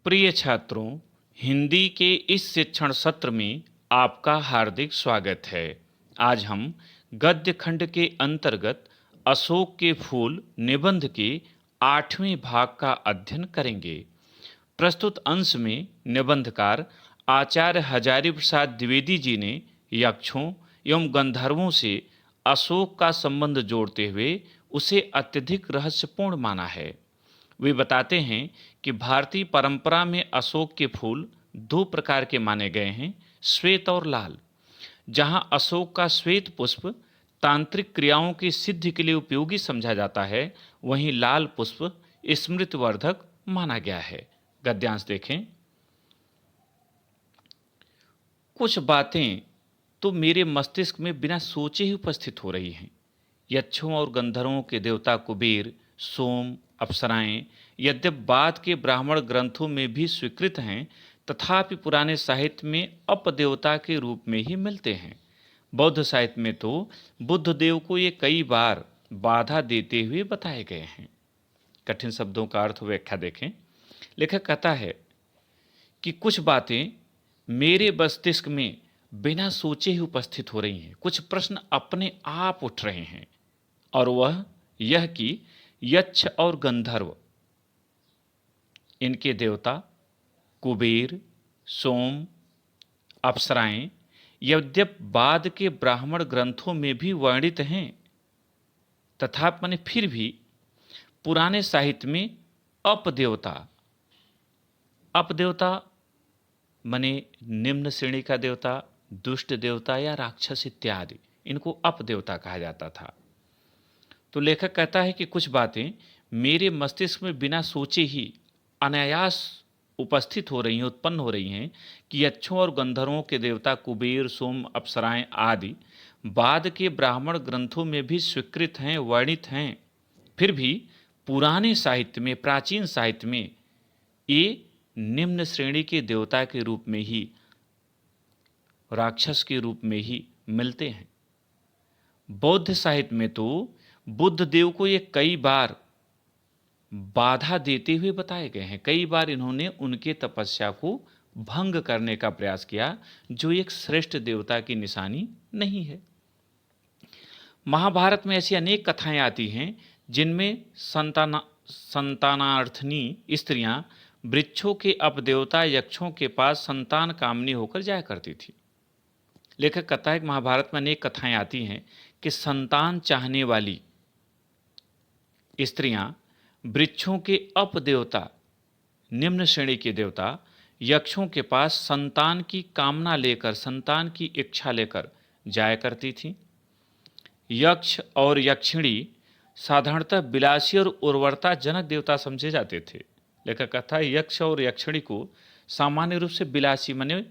प्रिय छात्रों, हिंदी के इस शिक्षण सत्र में आपका हार्दिक स्वागत है। आज हम गद्य खंड के अंतर्गत अशोक के फूल निबंध के 8वें भाग का अध्ययन करेंगे। प्रस्तुत अंश में निबंधकार आचार्य हजारी प्रसाद द्विवेदी जी ने यक्षों एवं गंधर्वों से अशोक का संबंध जोड़ते हुए उसे अत्यधिक रहस्यपूर्ण माना है। वे बताते हैं कि भारतीय परंपरा में अशोक के फूल दो प्रकार के माने गए हैं, श्वेत और लाल। जहां अशोक का श्वेत पुष्प तांत्रिक क्रियाओं की सिद्धि के लिए उपयोगी समझा जाता है, वहीं लाल पुष्प स्मृतिवर्धक माना गया है। गद्यांश देखें। कुछ बातें तो मेरे मस्तिष्क में बिना सोचे ही उपस्थित हो रही हैं। यक्षों और गंधर्वों के देवता कुबेर, सोम, अप्सराएं यद्यप बाद के ब्राह्मण ग्रंथों में भी स्वीकृत हैं, तथापि पुराने साहित्य में अपदेवता के रूप में ही मिलते हैं। बौद्ध साहित्य में तो बुद्ध देव को ये कई बार बाधा देते हुए बताए गए हैं। कठिन शब्दों का अर्थ व्याख्या देखें। लेखक कहता है कि कुछ बातें मेरे मस्तिष्क में बिना सोचे ही उपस्थित हो रही हैं। कुछ प्रश्न अपने आप उठ रहे हैं, और वह यह कि यक्ष और गंधर्व, इनके देवता कुबेर, सोम, अप्सराएं यद्यप बाद के ब्राह्मण ग्रंथों में भी वर्णित हैं, तथापि माने फिर भी पुराने साहित्य में अपदेवता माने निम्न श्रेणी का देवता, दुष्ट देवता या राक्षस इत्यादि, इनको अपदेवता कहा जाता था। तो लेखक कहता है कि कुछ बातें मेरे मस्तिष्क में बिना सोचे ही अनायास उपस्थित हो रही हैं, उत्पन्न हो रही हैं कि यक्षों और गंधर्वों के देवता कुबेर, सोम, अप्सराएं आदि बाद के ब्राह्मण ग्रंथों में भी स्वीकृत हैं, वर्णित हैं। फिर भी पुराने साहित्य में, प्राचीन साहित्य में ये निम्न श्रेणी के देवता के रूप में ही, राक्षस के रूप में ही मिलते हैं। बौद्ध साहित्य में तो बुद्ध देव को ये कई बार बाधा देते हुए बताए गए हैं। कई बार इन्होंने उनके तपस्या को भंग करने का प्रयास किया, जो एक श्रेष्ठ देवता की निशानी नहीं है। महाभारत में ऐसी अनेक कथाएं आती हैं जिनमें संतानार्थनी स्त्रियां वृक्षों के अपदेवता यक्षों के पास संतान कामनी होकर जाया करती थी। लेखक कहता है कि महाभारत में अनेक कथाएं आती हैं कि संतान चाहने वाली स्त्रियां वृक्षों के अपदेवता, निम्न श्रेणी के देवता यक्षों के पास संतान की कामना लेकर, संतान की इच्छा लेकर जाया करती थीं। यक्ष और यक्षिणी साधारणतः विलासी और उर्वरता जनक देवता समझे जाते थे। लेखक कहता है यक्ष और यक्षिणी को सामान्य रूप से विलासी माने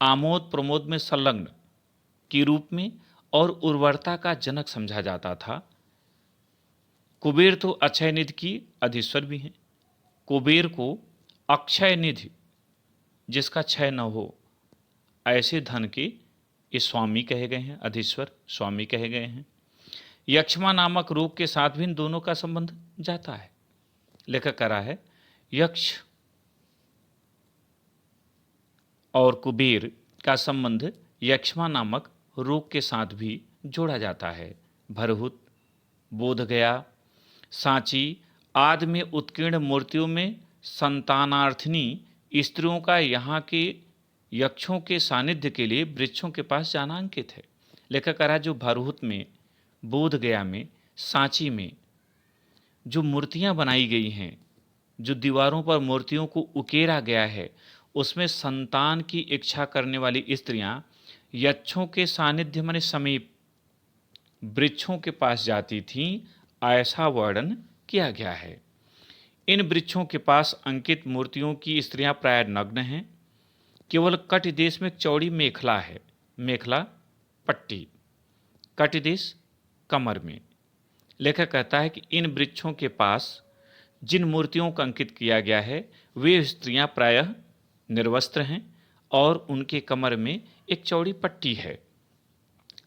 आमोद प्रमोद में संलग्न के रूप में और उर्वरता का जनक समझा जाता था। कुबेर तो अक्षय निधि की अधीश्वर भी हैं। कुबेर को अक्षय निधि, जिसका क्षय न हो, ऐसे धन के ये स्वामी कहे गए हैं, अधीश्वर स्वामी कहे गए हैं। यक्षमा नामक रोग के साथ भी इन दोनों का संबंध जाता है। लेखक कह रहा है यक्ष और कुबेर का संबंध यक्षमा नामक रोग के साथ भी जोड़ा जाता है। भरहुत, बोधगया, सांची आदि में उत्कीर्ण मूर्तियों में संतानार्थिनी स्त्रियों का यहाँ के यक्षों के सानिध्य के लिए वृक्षों के पास जाना अंकित है। लेखक कह रहा है जो भरहुत में, बोधगया में, सांची में जो मूर्तियाँ बनाई गई हैं, जो दीवारों पर मूर्तियों को उकेरा गया है, उसमें संतान की इच्छा करने वाली स्त्रियां यक्षों के सानिध्य माने समीप वृक्षों के पास जाती थीं, ऐसा वर्णन किया गया है। इन वृक्षों के पास अंकित मूर्तियों की स्त्रियां प्राय नग्न हैं। केवल कटिदेश में एक चौड़ी मेखला है, मेखला पट्टी, कटिदेश कमर में। लेखक कहता है कि इन वृक्षों के पास जिन मूर्तियों का अंकित किया गया है, वे स्त्रियां प्रायः निर्वस्त्र हैं और उनके कमर में एक चौड़ी पट्टी है।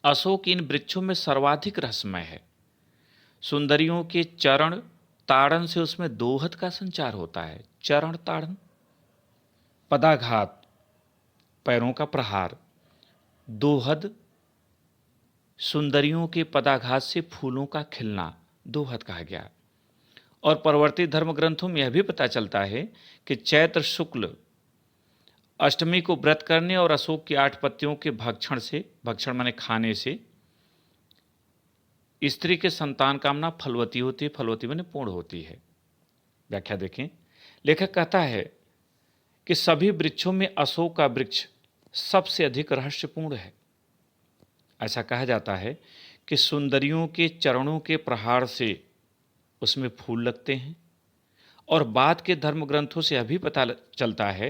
अशोक इन वृक्षों में सर्वाधिक रहस्यमय है। सुंदरियों के चरण ताड़न से उसमें दोहत का संचार होता है। चरण ताड़न पदाघात, पैरों का प्रहार। दोहद, सुंदरियों के पदाघात से फूलों का खिलना दोहद कहा गया। और परवर्ती धर्म ग्रंथों में यह भी पता चलता है कि चैत्र शुक्ल अष्टमी को व्रत करने और अशोक की 8 पत्तियों के भक्षण से, भक्षण माने खाने से, स्त्री के संतान कामना फलवती होती है। फलवती माने पूर्ण होती है। व्याख्या देखें। लेखक कहता है कि सभी वृक्षों में अशोक का वृक्ष सबसे अधिक रहस्यपूर्ण है। ऐसा कहा जाता है कि सुंदरियों के चरणों के प्रहार से उसमें फूल लगते हैं। और बाद के धर्म ग्रंथों से यह भी पता चलता है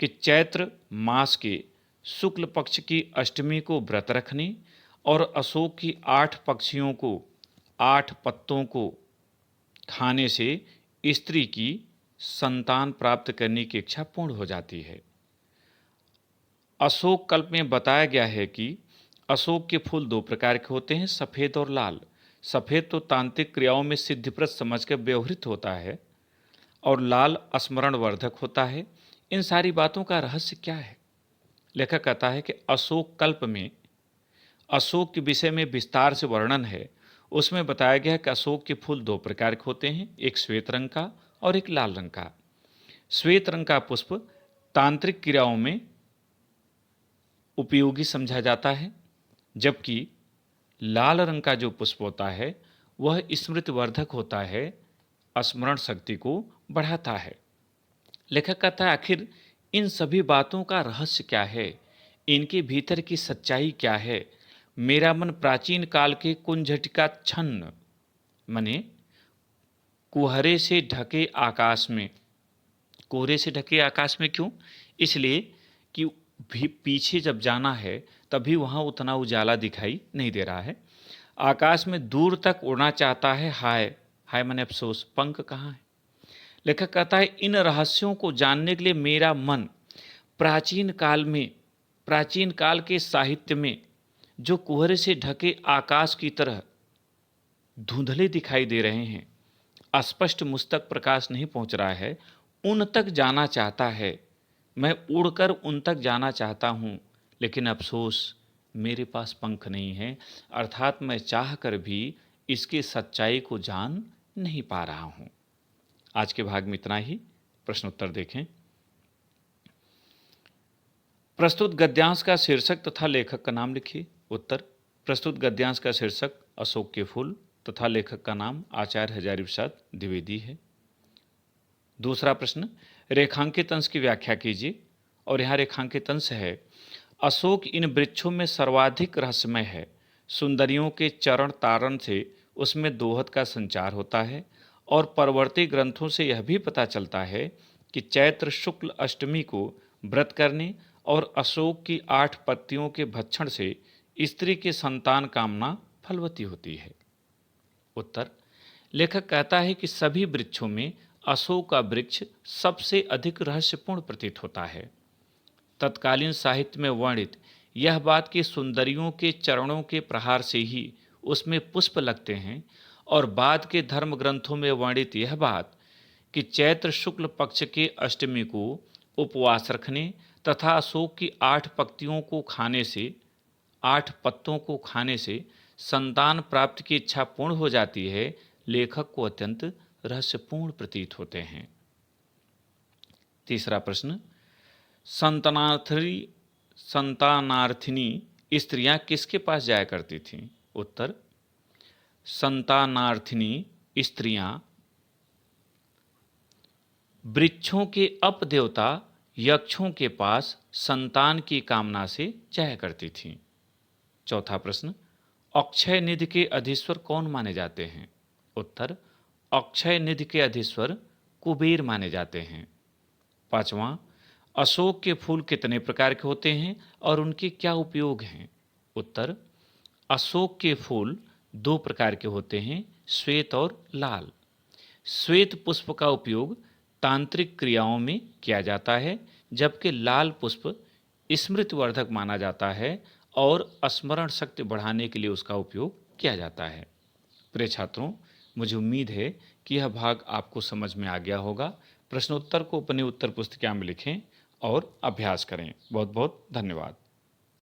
कि चैत्र मास के शुक्ल पक्ष की अष्टमी को व्रत रखने और अशोक की 8 पक्षियों को, 8 पत्तों को खाने से स्त्री की संतान प्राप्त करने की इच्छा पूर्ण हो जाती है। अशोक कल्प में बताया गया है कि अशोक के फूल 2 प्रकार के होते हैं, सफ़ेद और लाल। सफ़ेद तो तांत्रिक क्रियाओं में सिद्धिप्रद समझकर व्यवहृत होता है और लाल स्मरण वर्धक होता है। इन सारी बातों का रहस्य क्या है? लेखक कहता है कि अशोक कल्प में अशोक के विषय में विस्तार से वर्णन है। उसमें बताया गया है कि अशोक के फूल 2 प्रकार के होते हैं, एक श्वेत रंग का और एक लाल रंग का। श्वेत रंग का पुष्प तांत्रिक क्रियाओं में उपयोगी समझा जाता है, जबकि लाल रंग का जो पुष्प होता है वह स्मृतिवर्धक होता है, स्मरण शक्ति को बढ़ाता है। लेखक कहता है आखिर इन सभी बातों का रहस्य क्या है, इनके भीतर की सच्चाई क्या है। मेरा मन प्राचीन काल के कुंजटिका छन्न मने कुहरे से ढके आकाश में, कोहरे से ढके आकाश में क्यों? इसलिए कि भी पीछे जब जाना है तभी वहाँ उतना उजाला दिखाई नहीं दे रहा है। आकाश में दूर तक उड़ना चाहता है। हाय हाय मने अफसोस, पंख कहाँ है? लेखक कहता है इन रहस्यों को जानने के लिए मेरा मन प्राचीन काल के साहित्य में जो कुहरे से ढके आकाश की तरह धुंधले दिखाई दे रहे हैं, स्पष्ट मुझ तक प्रकाश नहीं पहुंच रहा है, उन तक जाना चाहता है। मैं उड़कर उन तक जाना चाहता हूँ, लेकिन अफसोस मेरे पास पंख नहीं है, अर्थात मैं चाहकर भी इसकी सच्चाई को जान नहीं पा रहा हूँ। आज के भाग में इतना ही। प्रश्न उत्तर देखें। प्रस्तुत गद्यांश का शीर्षक तथा लेखक का नाम लिखिए। उत्तर। प्रस्तुत गद्यांश का शीर्षक अशोक के फूल तथा लेखक का नाम आचार्य हजारी प्रसाद द्विवेदी है। दूसरा प्रश्न, रेखांकित अंश की व्याख्या कीजिए। और यहाँ रेखांकित अंश है, अशोक इन वृक्षों में सर्वाधिक रहस्यमय है। सुंदरियों के चरण तारण से उसमें दोहद का संचार होता है। और परवर्ती ग्रंथों से यह भी पता चलता है कि चैत्र शुक्ल अष्टमी को व्रत करने और अशोक की 8 पत्तियों के भक्षण से स्त्री की संतान कामना फलवती होती है। उत्तर। लेखक कहता है कि सभी वृक्षों में अशोक का वृक्ष सबसे अधिक रहस्यपूर्ण प्रतीत होता है। तत्कालीन साहित्य में वर्णित यह बात कि सुंदरियों के चरणों के प्रहार से ही उसमें पुष्प लगते हैं, और बाद के धर्म ग्रंथों में वर्णित यह बात कि चैत्र शुक्ल पक्ष के अष्टमी को उपवास रखने तथा अशोक की 8 पत्तियों को खाने से, 8 पत्तों को खाने से संतान प्राप्ति की इच्छा पूर्ण हो जाती है, लेखक को अत्यंत रहस्यपूर्ण प्रतीत होते हैं। तीसरा प्रश्न, संतानार्थिनी स्त्रियां किसके पास जाया करती थीं? उत्तर। संतानार्थिनी स्त्रियां वृक्षों के अपदेवता यक्षों के पास संतान की कामना से जाया करती थीं। चौथा प्रश्न, अक्षय निधि के अधीश्वर कौन माने जाते हैं? उत्तर। अक्षय निधि के अधीश्वर कुबेर माने जाते हैं। पांचवां, अशोक के फूल कितने प्रकार के होते हैं और उनके क्या उपयोग हैं? उत्तर। अशोक के फूल 2 प्रकार के होते हैं, श्वेत और लाल। श्वेत पुष्प का उपयोग तांत्रिक क्रियाओं में किया जाता है, जबकि लाल पुष्प स्मृतिवर्धक माना जाता है और स्मरण शक्ति बढ़ाने के लिए उसका उपयोग किया जाता है। प्रिय छात्रों, मुझे उम्मीद है कि यह भाग आपको समझ में आ गया होगा। प्रश्नोत्तर को अपनी उत्तर पुस्तिका में लिखें। और अभ्यास करें। बहुत बहुत धन्यवाद।